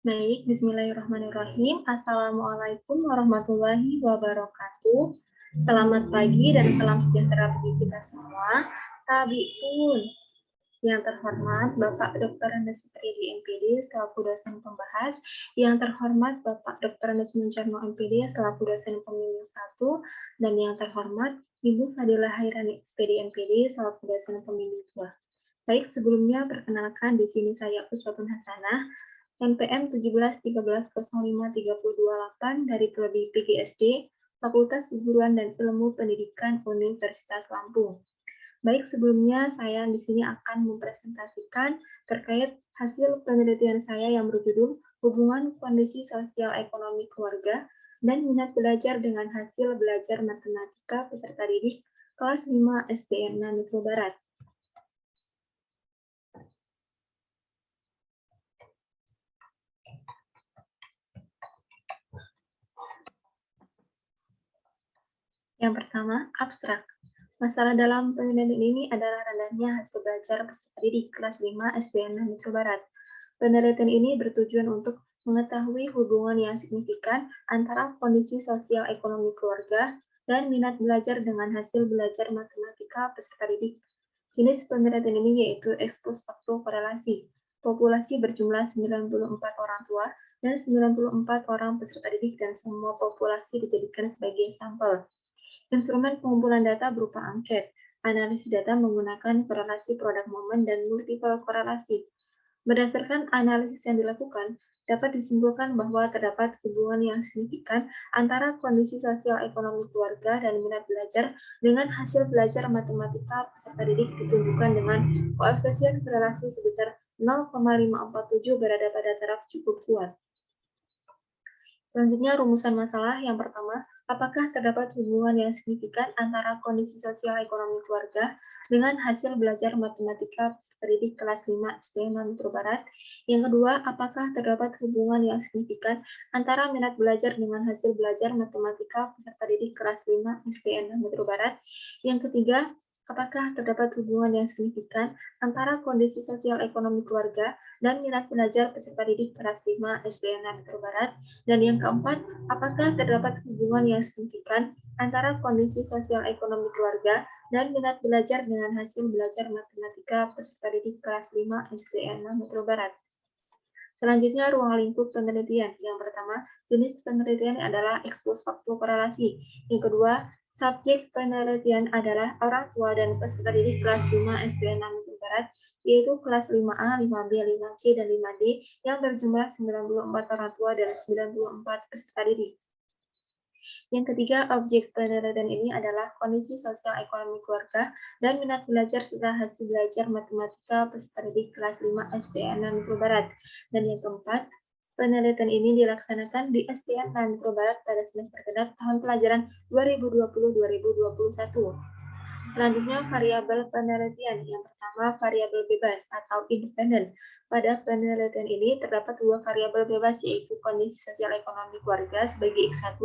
Baik, bismillahirrahmanirrahim. Assalamualaikum warahmatullahi wabarakatuh. Selamat pagi dan salam sejahtera bagi kita semua. Tabiun yang terhormat Bapak Dr. Andes Supriyadi MPD selaku dosen pembahas, yang terhormat Bapak Dr. Andes Muncarno MPD selaku dosen pembimbing 1, dan yang terhormat Ibu Fadilah Hairani SPD MPD selaku dosen pembimbing 2. Baik, sebelumnya perkenalkan di sini saya Uswatun Hasanah, NPM 1713053028 dari Prodi PGSD, Fakultas Keguruan dan Ilmu Pendidikan Universitas Lampung. Baik, sebelumnya saya di sini akan mempresentasikan terkait hasil penelitian saya yang berjudul Hubungan Kondisi Sosial Ekonomi Keluarga dan Minat Belajar dengan Hasil Belajar Matematika Peserta Didik kelas 5 SDN Metro Barat. Yang pertama, abstrak. Masalah dalam penelitian ini adalah rendahnya hasil belajar peserta didik kelas 5 SDN Metro Barat. Penelitian ini bertujuan untuk mengetahui hubungan yang signifikan antara kondisi sosial ekonomi keluarga dan minat belajar dengan hasil belajar matematika peserta didik. Jenis penelitian ini yaitu ekspos faktor korelasi. Populasi berjumlah 94 orang tua dan 94 orang peserta didik dan semua populasi dijadikan sebagai sampel. Instrumen pengumpulan data berupa angket, analisis data menggunakan korelasi produk momen dan multiple korelasi. Berdasarkan analisis yang dilakukan, dapat disimpulkan bahwa terdapat hubungan yang signifikan antara kondisi sosial ekonomi keluarga dan minat belajar dengan hasil belajar matematika peserta didik ditunjukkan dengan koefisien korelasi sebesar 0,547 berada pada taraf cukup kuat. Selanjutnya, rumusan masalah yang pertama, apakah terdapat hubungan yang signifikan antara kondisi sosial ekonomi keluarga dengan hasil belajar matematika peserta didik kelas 5 SD Metro Barat? Yang kedua, apakah terdapat hubungan yang signifikan antara minat belajar dengan hasil belajar matematika peserta didik kelas 5 SDN Metro Barat? Yang ketiga, apakah terdapat hubungan yang signifikan antara kondisi sosial ekonomi keluarga dan minat belajar peserta didik kelas 5 SDN Metro Barat? Dan yang keempat, apakah terdapat hubungan yang signifikan antara kondisi sosial ekonomi keluarga dan minat belajar dengan hasil belajar matematika peserta didik kelas 5 SDN Metro Barat? Selanjutnya, ruang lingkup penelitian. Yang pertama, jenis penelitian adalah ekspos faktor korelasi. Yang kedua, subjek penelitian adalah orang tua dan peserta didik kelas 5 SDN Metro Barat, yaitu kelas 5A, 5B, 5C, dan 5D yang berjumlah 94 orang tua dan 94 peserta didik. Yang ketiga, objek penelitian ini adalah kondisi sosial ekonomi keluarga dan minat belajar serta hasil belajar matematika peserta didik kelas 5 SDN Metro Barat. Dan yang keempat, penelitian ini dilaksanakan di SDN Metro Barat pada semester genap tahun pelajaran 2020-2021. Selanjutnya, variabel penelitian. Yang pertama, variabel bebas atau independen. Pada penelitian ini terdapat dua variabel bebas, yaitu kondisi sosial ekonomi keluarga sebagai X1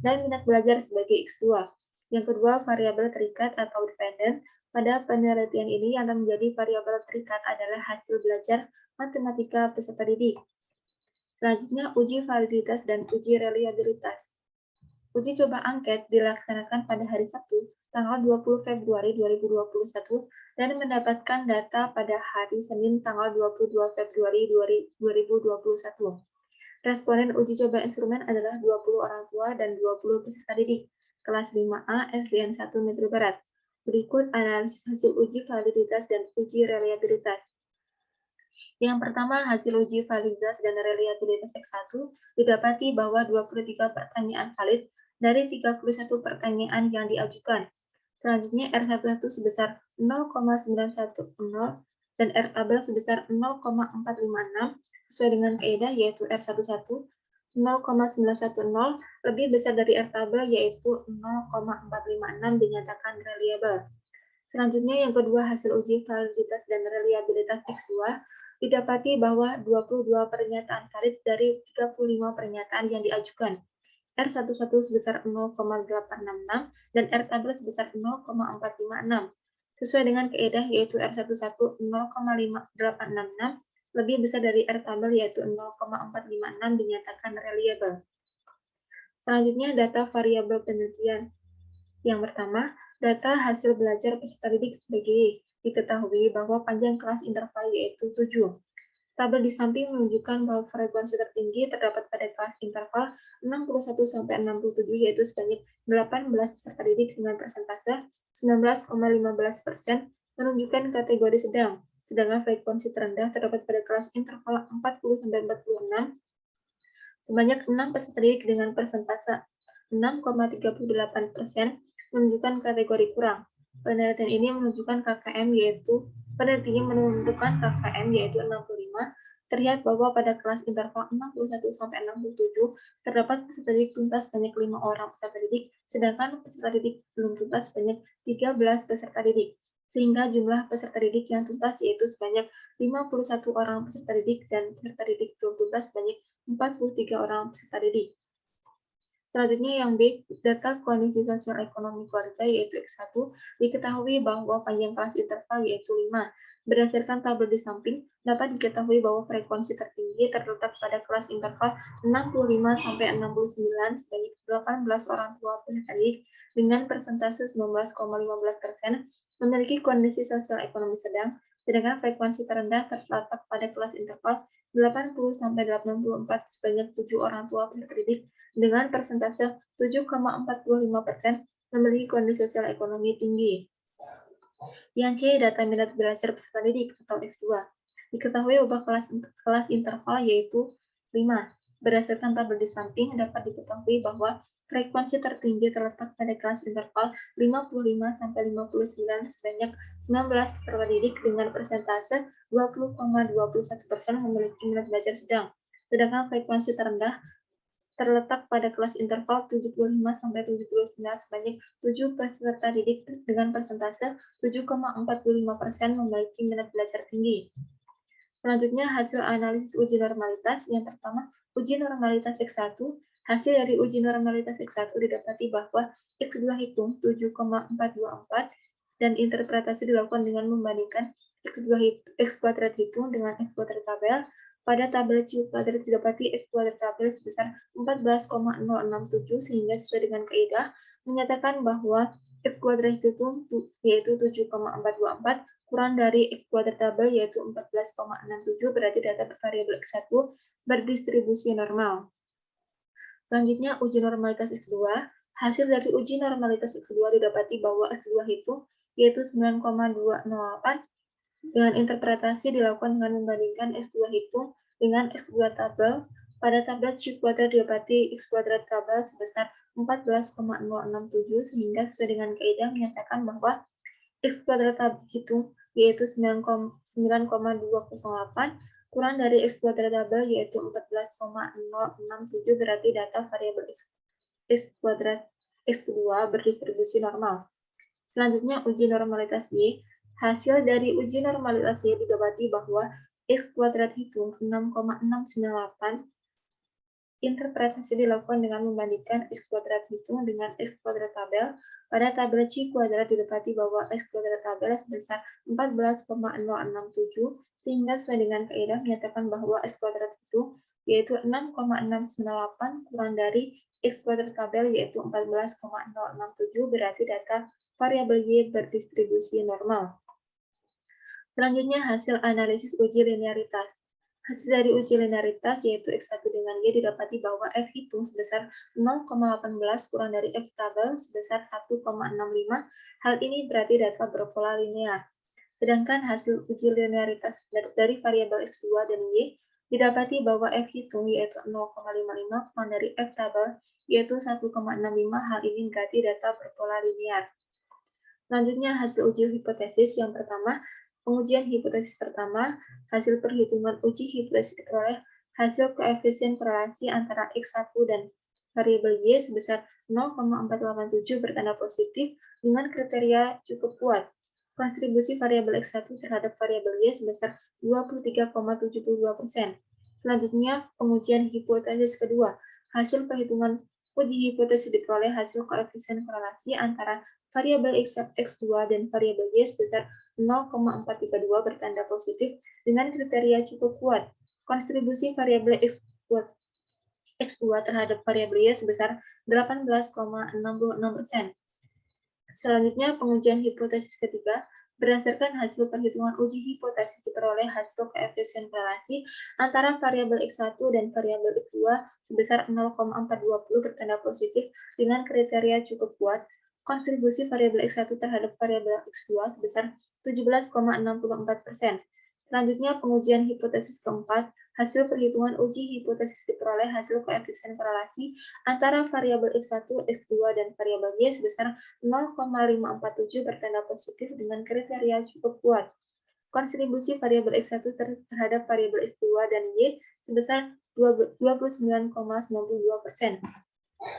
dan minat belajar sebagai X2. Yang kedua, variabel terikat atau dependen. Pada penelitian ini yang menjadi variabel terikat adalah hasil belajar matematika peserta didik. Selanjutnya, uji validitas dan uji reliabilitas. Uji coba angket dilaksanakan pada hari Sabtu, tanggal 20 Februari 2021, dan mendapatkan data pada hari Senin, tanggal 22 Februari 2021. Responden uji coba instrumen adalah 20 orang tua dan 20 peserta didik, kelas 5A SDN 1 Metro Barat. Berikut analisis hasil uji validitas dan uji reliabilitas. Yang pertama, hasil uji validitas dan reliabilitas X1 didapati bahwa 23 pertanyaan valid dari 31 pertanyaan yang diajukan. Selanjutnya, R11 sebesar 0,910 dan R tabel sebesar 0,456 sesuai dengan kaidah yaitu R11 0,910 lebih besar dari R tabel yaitu 0,456 dinyatakan reliable. Selanjutnya, yang kedua, hasil uji validitas dan reliabilitas X2 didapati bahwa 22 pernyataan valid dari 35 pernyataan yang diajukan. R11 sebesar 0,866 dan R tabel sebesar 0,456. Sesuai dengan kaidah yaitu R11 0,866 lebih besar dari R tabel yaitu 0,456 dinyatakan reliable. Selanjutnya data variabel penelitian. Yang pertama, data hasil belajar peserta didik sebagai diketahui bahwa panjang kelas interval yaitu 7. Tabel di samping menunjukkan bahwa frekuensi tertinggi terdapat pada kelas interval 61-67 yaitu sebanyak 18 peserta didik dengan persentase 19,15% menunjukkan kategori sedang, sedangkan frekuensi terendah terdapat pada kelas interval 40-46 sebanyak 6 peserta didik dengan persentase 6,38% menunjukkan kategori kurang. Penelitian ini menunjukkan KKM yaitu penelitian menentukan KKM yaitu 65. Terlihat bahwa pada kelas interval 61-67 terdapat peserta didik tuntas sebanyak 5 orang peserta didik, sedangkan peserta didik belum tuntas sebanyak 13 peserta didik. Sehingga jumlah peserta didik yang tuntas yaitu sebanyak 51 orang peserta didik dan peserta didik belum tuntas sebanyak 43 orang peserta didik. Selanjutnya yang B, data kondisi sosial ekonomi keluarga yaitu X1, diketahui bahwa panjang kelas interval yaitu 5. Berdasarkan tabel di samping, dapat diketahui bahwa frekuensi tertinggi terletak pada kelas interval 65-69 sebanyak 18 orang tua peserta didik dengan persentase 19,15% memiliki kondisi sosial ekonomi sedang, sedangkan frekuensi terendah terletak pada kelas interval 80-84 sebanyak 7 orang tua peserta didik dengan persentase 7,45% memiliki kondisi sosial ekonomi tinggi. Yang C, data minat belajar peserta didik atau X2. Diketahui bahwa kelas interval yaitu 5. Berdasarkan tabel di samping, dapat diketahui bahwa frekuensi tertinggi terletak pada kelas interval 55-59 sebanyak 19 peserta didik dengan persentase 20,21% memiliki minat belajar sedang. Sedangkan frekuensi terendah terletak pada kelas interval 75-79 sebanyak 7 peserta didik dengan persentase 7,45% memiliki minat belajar tinggi. Selanjutnya, hasil analisis uji normalitas. Yang pertama, uji normalitas X1. Hasil dari uji normalitas X1 didapati bahwa X2 hitung 7,424 dan interpretasi dilakukan dengan membandingkan X kuadrat hitung dengan X kuadrat tabel. Pada tabel C kuadrat didapati X kuadrat tabel sebesar 14,067 sehingga sesuai dengan kaidah menyatakan bahwa X kuadrat hitung yaitu 7,424 kurang dari X kuadrat tabel yaitu 14,67 berarti data variabel X1 berdistribusi normal. Selanjutnya uji normalitas X2. Hasil dari uji normalitas X2 didapati bahwa X2 hitung yaitu 9,208 dengan interpretasi dilakukan dengan membandingkan X2 hitung dengan X2 tabel. Pada tabel C kuadrat didapati X kuadrat tabel sebesar 14,067 sehingga sesuai dengan kaidah menyatakan bahwa X kuadrat tabel hitung yaitu 9,208 kurang dari X kuadrat tabel yaitu 14,067 berarti data variabel X kuadrat X2 berdistribusi normal. Selanjutnya uji normalitas Y. Hasil dari uji normalitas Y didapati bahwa X kuadrat hitung 6,698. Interpretasi dilakukan dengan membandingkan X kuadrat hitung dengan X kuadrat tabel. Pada tabel C kuadrat didapati bahwa X kuadrat tabel sebesar 14,067 sehingga sesuai dengan kaidah menyatakan bahwa X kuadrat itu yaitu 6,698 kurang dari X kuadrat tabel yaitu 14,067 berarti data variabel Y berdistribusi normal. Selanjutnya hasil analisis uji linearitas. Hasil dari uji linearitas yaitu X1 dengan Y didapati bahwa F hitung sebesar 0,18 kurang dari F tabel sebesar 1,65. Hal ini berarti data berpola linear. Sedangkan hasil uji linearitas dari variabel X2 dan Y didapati bahwa F hitung yaitu 0,55 kurang dari F tabel yaitu 1,65. Hal ini berarti data berpola linear. Selanjutnya hasil uji hipotesis. Yang pertama, pengujian hipotesis pertama, hasil perhitungan uji hipotesis diperoleh hasil koefisien korelasi antara X1 dan variabel Y sebesar 0,487 bertanda positif dengan kriteria cukup kuat. Kontribusi variabel X1 terhadap variabel Y sebesar 23,72%. Selanjutnya, pengujian hipotesis kedua. Hasil perhitungan uji hipotesis diperoleh hasil koefisien korelasi antara variabel X2 dan variabel Y sebesar 0,432 bertanda positif dengan kriteria cukup kuat. Kontribusi variabel X2 terhadap variabel Y sebesar 18,66%. Selanjutnya, pengujian hipotesis ketiga. Berdasarkan hasil perhitungan uji hipotesis diperoleh hasil koefisien korelasi antara variabel X1 dan variabel X2 sebesar 0,420 bertanda positif dengan kriteria cukup kuat. Kontribusi variabel X1 terhadap variabel X2 sebesar 17,64%. Selanjutnya, pengujian hipotesis keempat. Hasil perhitungan uji hipotesis diperoleh hasil koefisien korelasi antara variabel X1, X2, dan variabel Y sebesar 0,547 bertanda positif dengan kriteria cukup kuat. Kontribusi variabel X1 terhadap variabel X2 dan Y sebesar 29,92%.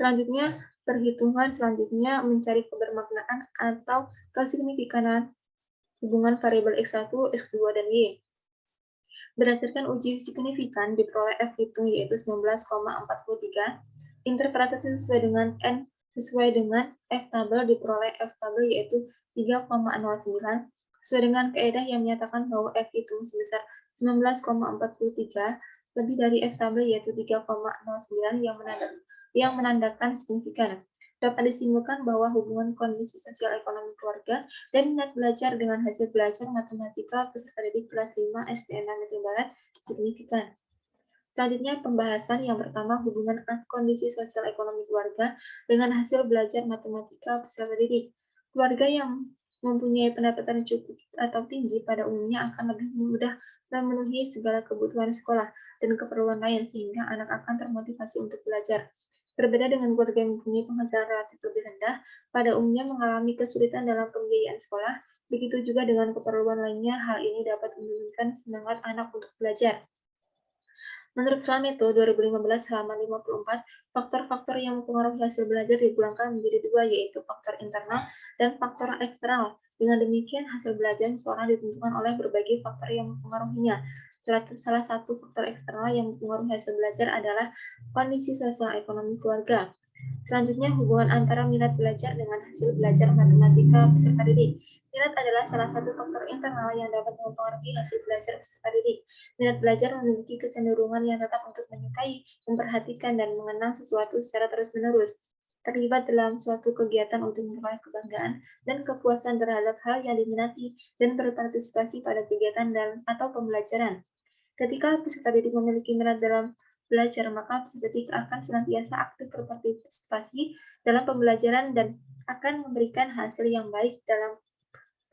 Selanjutnya, perhitungan selanjutnya mencari kebermaknaan atau kesignifikanaan hubungan variabel X1, X2, dan Y. Berdasarkan uji signifikan diperoleh F hitung yaitu 19,43. Interpretasi sesuai dengan N sesuai dengan F tabel diperoleh F tabel yaitu 3,09. Sesuai dengan kaedah yang menyatakan bahwa F hitung sebesar 19,43 lebih dari F tabel yaitu 3,09 yang menandakan signifikan. Dapat disimpulkan bahwa hubungan kondisi sosial ekonomi keluarga dan minat belajar dengan hasil belajar matematika peserta didik kelas 5 SDN Negeri Barat signifikan. Selanjutnya, pembahasan yang pertama hubungan kondisi sosial ekonomi keluarga dengan hasil belajar matematika peserta didik. Keluarga yang mempunyai pendapatan cukup atau tinggi pada umumnya akan lebih mudah memenuhi segala kebutuhan sekolah dan keperluan lain sehingga anak akan termotivasi untuk belajar. Berbeda dengan keluarga yang mempunyai penghasilan relatif lebih rendah, pada umumnya mengalami kesulitan dalam pembiayaan sekolah, begitu juga dengan keperluan lainnya, hal ini dapat menurunkan semangat anak untuk belajar. Menurut Slameto 2015 halaman 54, faktor-faktor yang mempengaruhi hasil belajar digolongkan menjadi dua, yaitu faktor internal dan faktor eksternal. Dengan demikian, hasil belajar seseorang ditentukan oleh berbagai faktor yang mempengaruhinya. Salah satu faktor eksternal yang mempengaruhi hasil belajar adalah kondisi sosial ekonomi keluarga. Selanjutnya, hubungan antara minat belajar dengan hasil belajar matematika peserta didik. Minat adalah salah satu faktor internal yang dapat mempengaruhi hasil belajar peserta didik. Minat belajar memiliki kecenderungan yang tetap untuk menyukai, memperhatikan, dan mengenang sesuatu secara terus-menerus. Terlibat dalam suatu kegiatan untuk memperoleh kebanggaan dan kepuasan terhadap hal yang diminati dan berpartisipasi pada kegiatan dan atau pembelajaran. Ketika peserta didik memiliki minat dalam belajar, maka peserta didik akan senantiasa aktif berpartisipasi dalam pembelajaran dan akan memberikan hasil yang baik dalam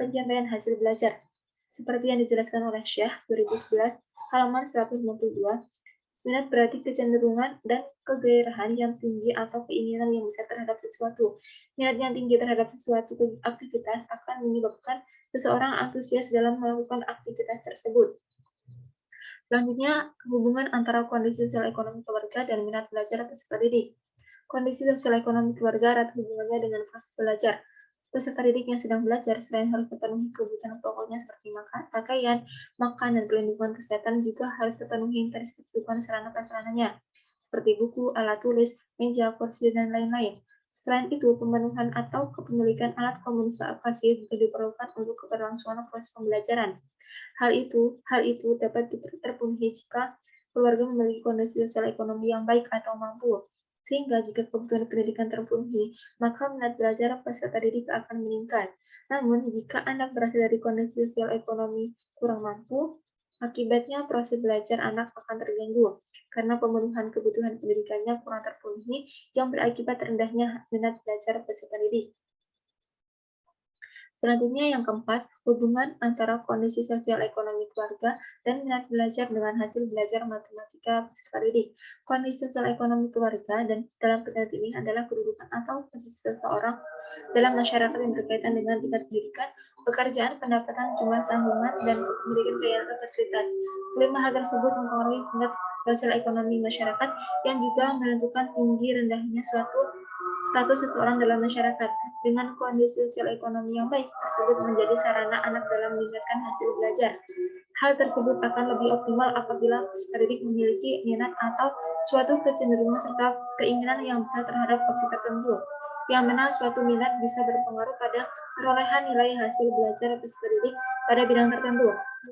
pencapaian hasil belajar. Seperti yang dijelaskan oleh Syah 2011 halaman 152, minat berarti kecenderungan dan kegairahan yang tinggi atau keinginan yang besar terhadap sesuatu. Minat yang tinggi terhadap sesuatu aktivitas akan menyebabkan seseorang antusias dalam melakukan aktivitas tersebut. Selanjutnya, hubungan antara kondisi sosial ekonomi keluarga dan minat belajar peserta didik. Kondisi sosial ekonomi keluarga erat hubungannya dengan proses belajar. Peserta didik yang sedang belajar selain harus terpenuhi kebutuhan pokoknya seperti pakaian, makan, dan perlindungan kesehatan juga harus terpenuhi kebutuhan sarana-prasarananya, seperti buku, alat tulis, meja, kursi, dan lain-lain. Selain itu, pemenuhan atau kepemilikan alat komunikasi juga diperlukan untuk keberlangsungan proses pembelajaran. Hal itu dapat terpenuhi jika keluarga memiliki kondisi sosial ekonomi yang baik atau mampu. Sehingga jika kebutuhan pendidikan terpenuhi, maka minat belajar peserta didik akan meningkat. Namun, jika anak berasal dari kondisi sosial ekonomi kurang mampu, akibatnya proses belajar anak akan terganggu karena pemenuhan kebutuhan pendidikannya kurang terpenuhi yang berakibat rendahnya minat belajar peserta didik. Selanjutnya yang keempat, hubungan antara kondisi sosial ekonomi keluarga dan minat belajar dengan hasil belajar matematika peserta didik. Kondisi sosial ekonomi keluarga dan dalam penelitian ini adalah kedudukan atau posisi seseorang dalam masyarakat yang berkaitan dengan tingkat pendidikan, pekerjaan, pendapatan, jumlah tanggungan, dan kepemilikan biaya atau fasilitas. Kelima hal tersebut mempengaruhi tingkat sosial ekonomi masyarakat yang juga menentukan tinggi rendahnya suatu status seseorang dalam masyarakat. Dengan kondisi sosial ekonomi yang baik, tersebut menjadi sarana anak dalam meningkatkan hasil belajar. Hal tersebut akan lebih optimal apabila peserta didik memiliki minat atau suatu kecenderungan serta keinginan yang besar terhadap opsi tertentu. yang mana suatu minat bisa berpengaruh pada perolehan nilai hasil belajar peserta didik pada bidang tertentu.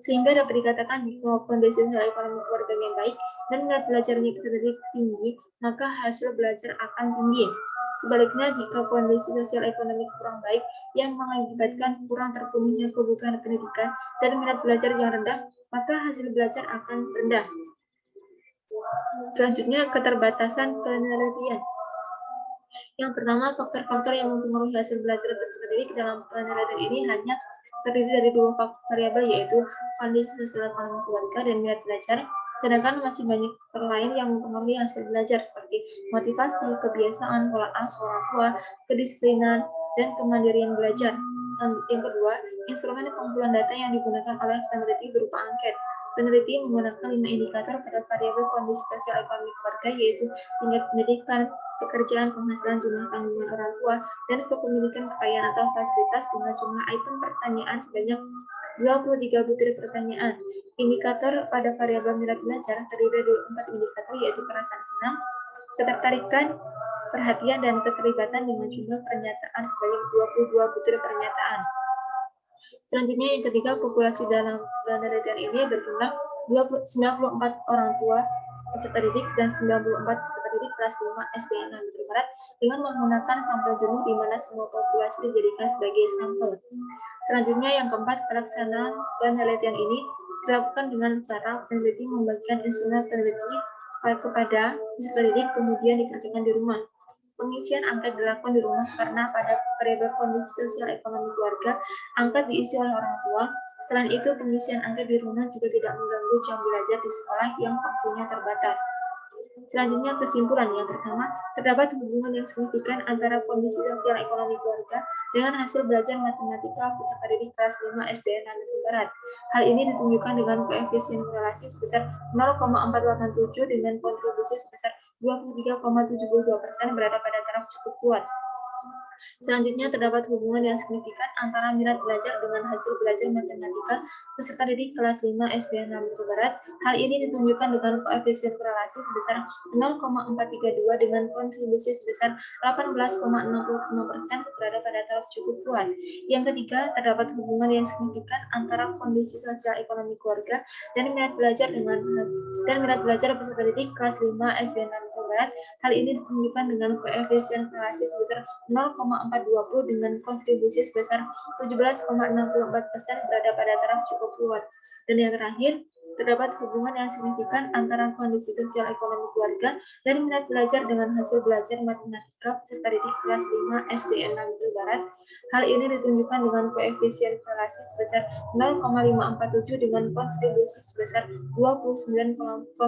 Sehingga dapat dikatakan jika kondisi sosial ekonomi keluarganya baik dan minat belajarnya peserta didik tinggi, maka hasil belajar akan tinggi. Sebaliknya, jika kondisi sosial ekonomi kurang baik yang mengakibatkan kurang terpenuhnya kebutuhan pendidikan dan minat belajar yang rendah, maka hasil belajar akan rendah. Selanjutnya, keterbatasan penelitian. Yang pertama, faktor-faktor yang mempengaruhi hasil belajar peserta didik dalam penelitian ini hanya terdiri dari dua variabel, yaitu kondisi sosial ekonomi keluarga dan minat belajar. Sedangkan masih banyak faktor lain yang mempengaruhi hasil belajar seperti motivasi, kebiasaan, pola asuh orang tua, kedisiplinan, dan kemandirian belajar. Yang kedua, instrumen pengumpulan data yang digunakan oleh peneliti berupa angket. Peneliti menggunakan 5 indikator pada variabel kondisi sosial ekonomi keluarga, yaitu tingkat pendidikan, pekerjaan, penghasilan, jumlah tanggungan orang tua, dan kepemilikan kekayaan atau fasilitas dengan jumlah item pertanyaan sebanyak 23 butir pertanyaan. Indikator pada variabel minat belajar terdiri dari 4 indikator, yaitu perasaan senang, ketertarikan, perhatian, dan keterlibatan dengan jumlah pernyataan sebanyak 22 butir pernyataan. Selanjutnya yang ketiga, populasi dalam penelitian ini berjumlah 94 orang tua peserta didik dan 94 peserta didik kelas 5 SD Negeri Barat dengan menggunakan sampel jenuh di mana semua populasi dijadikan sebagai sampel. Selanjutnya yang keempat, pelaksanaan penelitian ini dilakukan dengan cara peneliti membagikan instrumen peneliti kepada peserta didik kemudian dikerjakan di rumah. Pengisian angket dilakukan di rumah karena pada variabel kondisi sosial ekonomi keluarga, angket diisi oleh orang tua. Selain itu, pengisian angket di rumah juga tidak mengganggu jam belajar di sekolah yang waktunya terbatas. Selanjutnya, kesimpulan yang pertama, terdapat hubungan yang signifikan antara kondisi sosial ekonomi keluarga dengan hasil belajar matematika peserta didik kelas 5 SDN Negeri Barat. Hal ini ditunjukkan dengan koefisien korelasi sebesar 0,487 dengan kontribusi sebesar 23,72% berada pada taraf cukup kuat. Selanjutnya, terdapat hubungan yang signifikan antara minat belajar dengan hasil belajar matematika peserta didik kelas 5 SDN Negeri Barat. Hal ini ditunjukkan dengan koefisien korelasi sebesar 0,432 dengan kontribusi sebesar 18,65% berada pada taraf cukup kuat. Yang ketiga, terdapat hubungan yang signifikan antara kondisi sosial ekonomi keluarga dan minat belajar peserta didik kelas 5 SDN Negeri Barat. Hal ini ditunjukkan dengan koefisien korelasi sebesar 0,420 dengan kontribusi sebesar 17,64% berada pada taraf cukup kuat. Dan yang terakhir, terdapat hubungan yang signifikan antara kondisi sosial ekonomi keluarga dan minat belajar dengan hasil belajar matematika peserta didik kelas 5 SDN Negeri Barat. Hal ini ditunjukkan dengan koefisien korelasi sebesar 0,547 dengan kontribusi sebesar 29,92%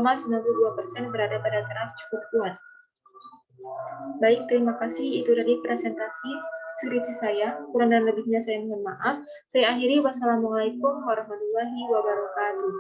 berada pada taraf cukup kuat. Baik, terima kasih. Itu tadi presentasi skripsi saya. Kurang dan lebihnya saya mohon maaf. Saya akhiri. Wassalamualaikum warahmatullahi wabarakatuh.